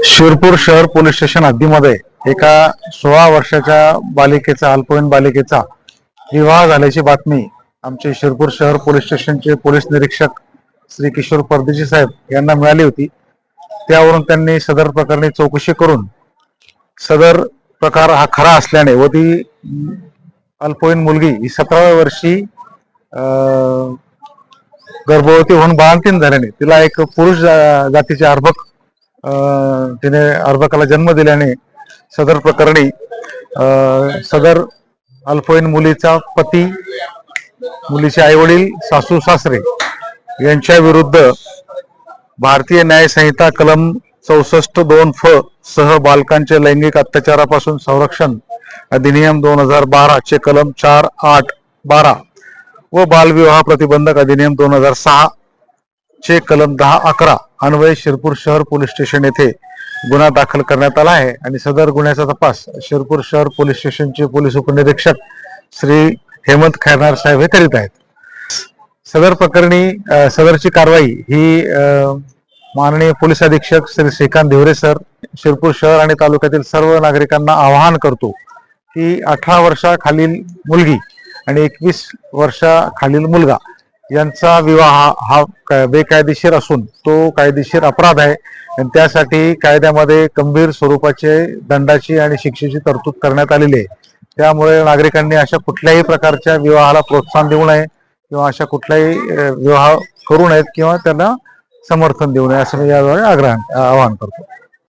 शिरपूर शहर police station हद्दीमध्ये एका 16 वर्षाच्या बालिकेचा अल्पवयीन बालिकेचा विवाह झाल्याची बातमी आमचे शिरपूर शहर पोलीस स्टेशनचे पोलीस निरीक्षक श्री किशोर परदेशी साहेब यांना मिळाली होती। त्यावरून त्यांनी सदर प्रकरणी चौकशी करून सदर प्रकार हा खरा असल्याने व ती अल्पवयीन मुलगी ही 17व्या वर्षी गर्भवती होऊन बाळंतीण झाल्याने तिला एक पुरुष जातीचे अर्भक तिने अर्भकाला जन्म दिल्याने सदर प्रकरणी सदर अल्पवयीन मुलीचा पती, मुलीचे आईवडील, सासू सासरे यांच्या विरुद्ध भारतीय न्याय संहिता कलम 64(2) फ सह बालकांचे लैंगिक अत्याचारापासून संरक्षण अधिनियम 2012 चे कलम 4, 8, 12 व बालविवाह प्रतिबंधक अधिनियम 2006 चे कलम 10, 11 अन्वये शिरपूर शहर पोलीस स्टेशन येथे गुन्हा दाखल करण्यात आला आहे आणि सदर गुन्ह्याचा तपास शिरपूर शहर पोलीस स्टेशनचे पोलीस उपनिरीक्षक श्री हेमंत खैरनार साहेब हे करीत आहेत। सदर प्रकरणी सदरची कारवाई ही माननीय पोलीस अधीक्षक श्री श्रीकांत धिवरे सर शिरपूर शहर आणि तालुक्यातील सर्व नागरिकांना आवाहन करतो की 18 वर्षाखालील मुलगी आणि 21 वर्षाखालील मुलगा यांचा विवाह हा बेकायदेशीर असून तो कायदेशीर अपराध आहे आणि त्यासाठी कायद्यामध्ये गंभीर स्वरूपाचे दंडाची आणि शिक्षेची तरतूद करण्यात आलेली आहे। त्यामुळे नागरिकांनी अशा कुठल्याही प्रकारच्या विवाहाला प्रोत्साहन देऊ नये किंवा अशा कुठलाही विवाह करू नयेत किंवा त्यांना समर्थन देऊ नये असं मी याद्वारे आवाहन करतो।